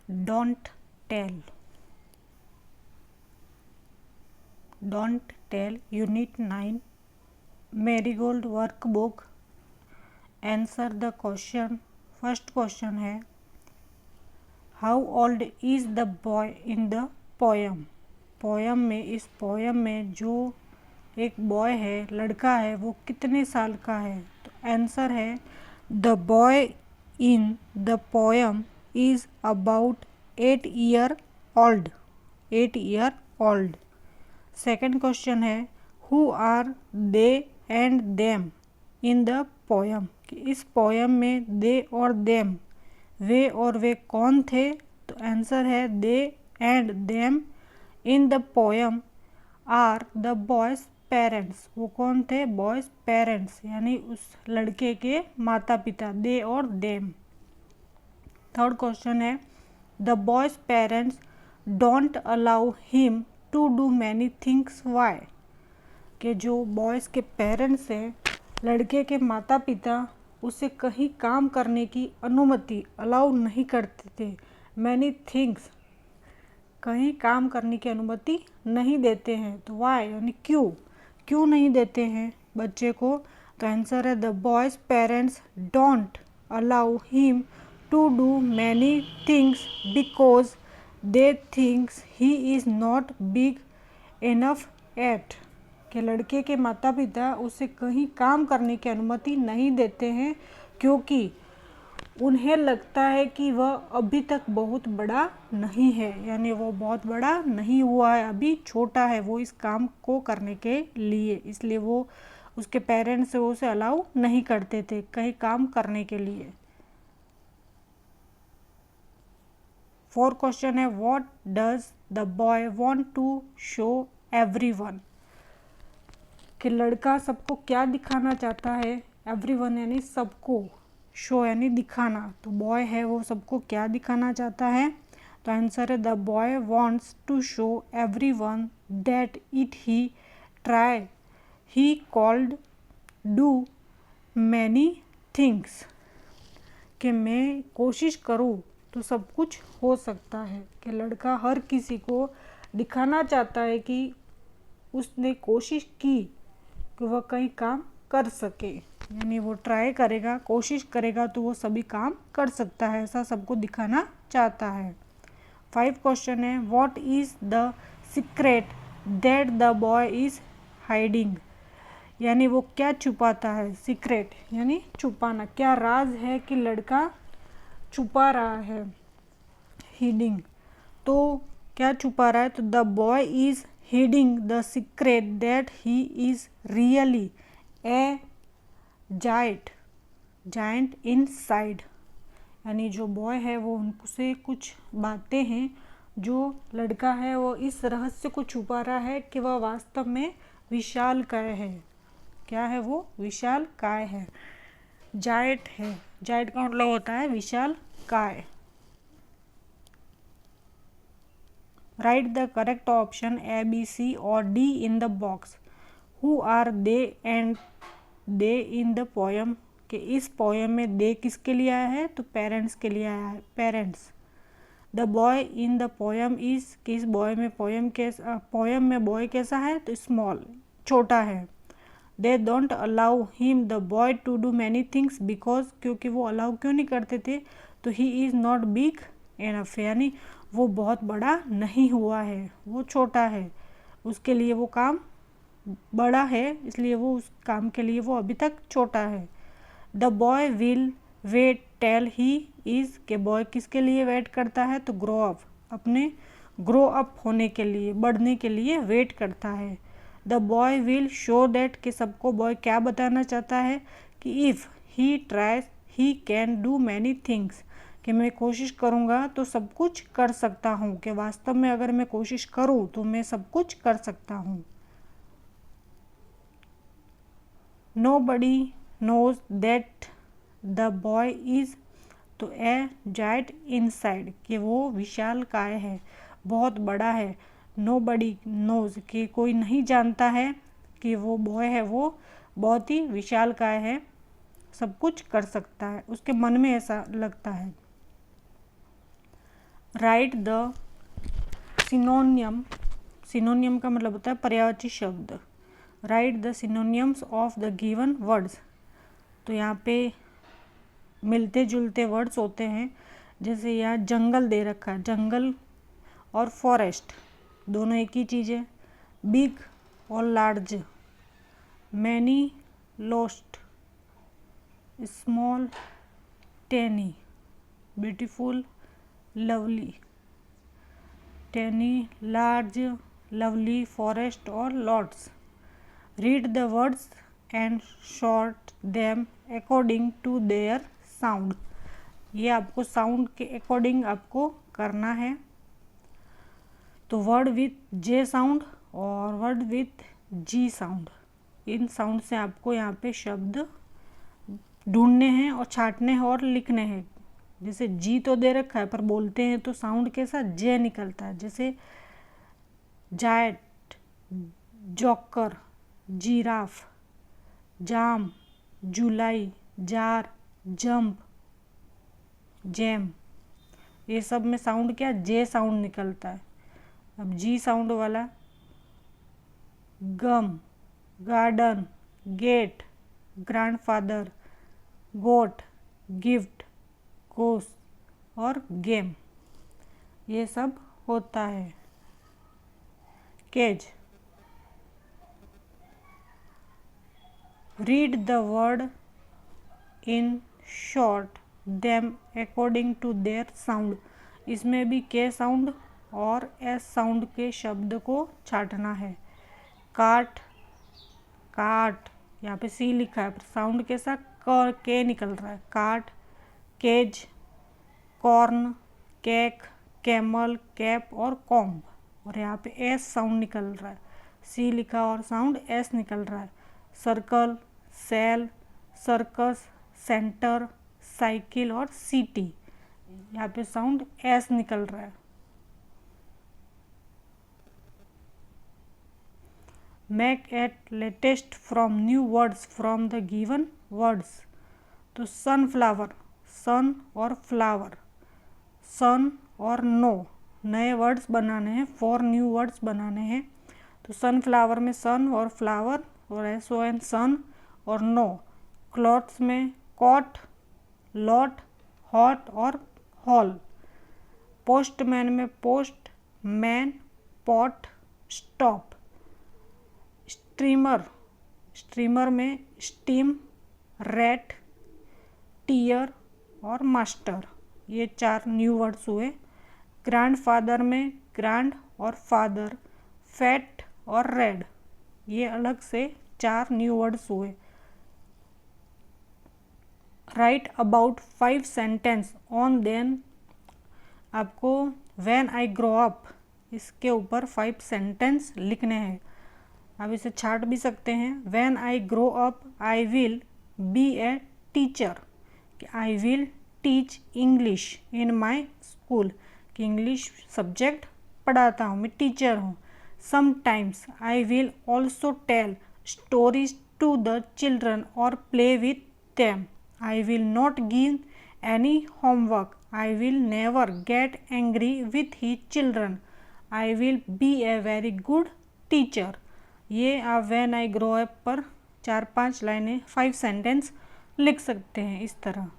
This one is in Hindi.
Don't tell, don't tell, unit 9, marigold workbook. Answer the question. First question है, how old is the boy in the poem. Poem में, इस पोयम में जो एक बॉय है, लड़का है, वो कितने साल का है। तो आंसर है, the boy in the poem is about 8 year old, 8 year old. Second question है, who are they and them in the poem. कि इस पोयम में दे और देम, वे और वे कौन थे। तो आंसर है, they and them in the poem are the boys parents. वो कौन थे, बॉयज पेरेंट्स, यानी उस लड़के के माता पिता, दे और देम। थर्ड क्वेश्चन है, the boys parents don't allow him to do many things why. कि जो बॉयज़ के पेरेंट्स हैं, लड़के के माता पिता उसे कहीं काम करने की अनुमति, अलाउ नहीं करते थे। मैनी थिंग्स, कहीं काम करने की अनुमति नहीं देते हैं। तो वाई यानी क्यों, क्यों नहीं देते हैं बच्चे को। तो आंसर है, the boys parents don't allow him to do many things because they thinks he is not big enough yet. कि लड़के के माता पिता उसे कहीं काम करने की अनुमति नहीं देते हैं क्योंकि उन्हें लगता है कि वह अभी तक बहुत बड़ा नहीं है, यानी वो बहुत बड़ा नहीं हुआ है, अभी छोटा है वो इस काम को करने के लिए। इसलिए वो, उसके पेरेंट्स से उसे अलाउ नहीं करते थे कहीं काम करने के लिए। फोर्थ क्वेश्चन है, what does the boy want to show everyone. कि लड़का सबको क्या दिखाना चाहता है। एवरीवन यानी सबको, शो यानी दिखाना। तो बॉय है, वो सबको क्या दिखाना चाहता है। तो आंसर है, the boy wants to show everyone that it he try he could do many things. कि मैं कोशिश करूँ तो सब कुछ हो सकता है। कि लड़का हर किसी को दिखाना चाहता है कि उसने कोशिश की कि वह कहीं काम कर सके, यानी वो ट्राई करेगा, कोशिश करेगा तो वो सभी काम कर सकता है, ऐसा सबको दिखाना चाहता है। 5 क्वेश्चन है, what is the secret that the boy is hiding. यानी वो क्या छुपाता है। सीक्रेट यानी छुपाना, क्या राज है कि लड़का छुपा रहा है। हिडिंग, तो क्या छुपा रहा है। तो the boy is hiding the secret that he is really a giant inside। यानी जो बॉय है वो उनसे कुछ बातें हैं जो लड़का है वो इस रहस्य को छुपा रहा है कि वह वास्तव में विशालकाय है। क्या है वो, विशालकाय है, जायंट है। जायंट का मतलब होता है विशालकाय। Write the correct option A, B, C or D in the box. Who are they and they in the poem। कि इस पोयम में दे किसके लिए आया है। तो पेरेंट्स के लिए आया है, parents. The boy in the poem is, कि इस बॉय में पोयम में बॉय कैसा है। तो स्मॉल, छोटा है। They don't allow him the boy to do many things because, क्योंकि वो अलाउ क्यों नहीं करते थे। तो he is not big enough, यानी वो बहुत बड़ा नहीं हुआ है, वो छोटा है, उसके लिए वो काम बड़ा है, इसलिए वो उस काम के लिए वो अभी तक छोटा है। The boy will wait till he is, के बॉय किसके लिए वेट करता है। तो ग्रो अप, अपने ग्रो अप होने के लिए, बढ़ने के लिए वेट करता है। The boy will show that, कि सबको बॉय क्या बताना चाहता है कि if he tries he can do many things. कि मैं कोशिश करूँगा तो सब कुछ कर सकता हूँ, कि वास्तव में अगर मैं कोशिश करूँ तो मैं सब कुछ कर सकता हूँ। Nobody knows that the boy is, तो ए जाइंट इनसाइड, कि वो विशालकाय है, बहुत बड़ा है। Nobody knows, कि कोई नहीं जानता है कि वो बॉय है वो बहुत ही विशालकाय है, सब कुछ कर सकता है, उसके मन में ऐसा लगता है। राइट द सिनोनियम, सिनोनियम का मतलब होता है पर्यायवाची शब्द। Right the synonyms of the given words, तो यहाँ पे मिलते जुलते वर्ड्स होते हैं। जैसे यहाँ जंगल दे रखा है, जंगल और फॉरेस्ट दोनों एक ही चीज़ है। बिग और large, many, lost, small, tiny, beautiful, lovely. Tiny, large, lovely, forest और lots. Read the words and sort them according to their sound, ये आपको साउंड के अकॉर्डिंग आपको करना है। तो वर्ड विथ जे साउंड और वर्ड विथ जी साउंड, इन साउंड से आपको यहाँ पे शब्द ढूंढने हैं और छांटने हैं और लिखने हैं। जैसे जी तो दे रखा है पर बोलते हैं तो साउंड के साथ जे निकलता है। जैसे जायट, जॉकर, जिराफ, जाम, जुलाई, जार, जंप, जैम, ये सब में साउंड क्या, जे साउंड निकलता है। अब जी साउंड वाला gum, garden, gate, grandfather, goat, gift, goose और गेम, ये सब होता है। Cage, read the word in sort them according to their sound, इसमें भी के साउंड और एस साउंड के शब्द को छांटना है। काट, काट, यहाँ पे सी लिखा है पर साउंड के साथ के निकल रहा है। Cot, cage, corn, cake, camel, cap और कॉम्ब, और यहाँ पे एस साउंड निकल रहा है। सी लिखा और साउंड एस निकल रहा है। Circle, cell, circus, centre, cycle और सिटी, यहाँ पे साउंड एस निकल रहा है। Make at least from new words from the given words, तो सनफ्लावर, सन और फ्लावर, सन और नो, नए वर्ड्स बनाने हैं, 4 न्यू वर्ड्स बनाने हैं। तो सनफ्लावर में सन और फ्लावर और SON सन और नो। क्लॉथ्स में कॉट, लॉट, हॉट और हॉल। पोस्टमैन में post, man, pot, stop. Streamer, streamer में स्टीम, रेट, टीयर और मास्टर, ये 4 न्यू वर्ड्स हुए। ग्रैंडफादर में ग्रैंड और फादर, फैट और रेड, ये अलग से 4 न्यू वर्ड्स हुए। Write about 5 sentence on them, आपको व्हेन आई ग्रो अप, इसके ऊपर 5 सेंटेंस लिखने हैं। आप इसे छाट भी सकते हैं। When I grow up I will be a teacher, I will teach English in my school, कि इंग्लिश सब्जेक्ट पढ़ाता हूँ, मैं टीचर हूँ। Sometimes I will also tell stories to the children और play with them, I will not give any homework, I will never get angry with the children, I will be a very good teacher. ये आप व्हेन आई ग्रो अप पर 4-5 लाइनें 5 सेंटेंस लिख सकते हैं इस तरह।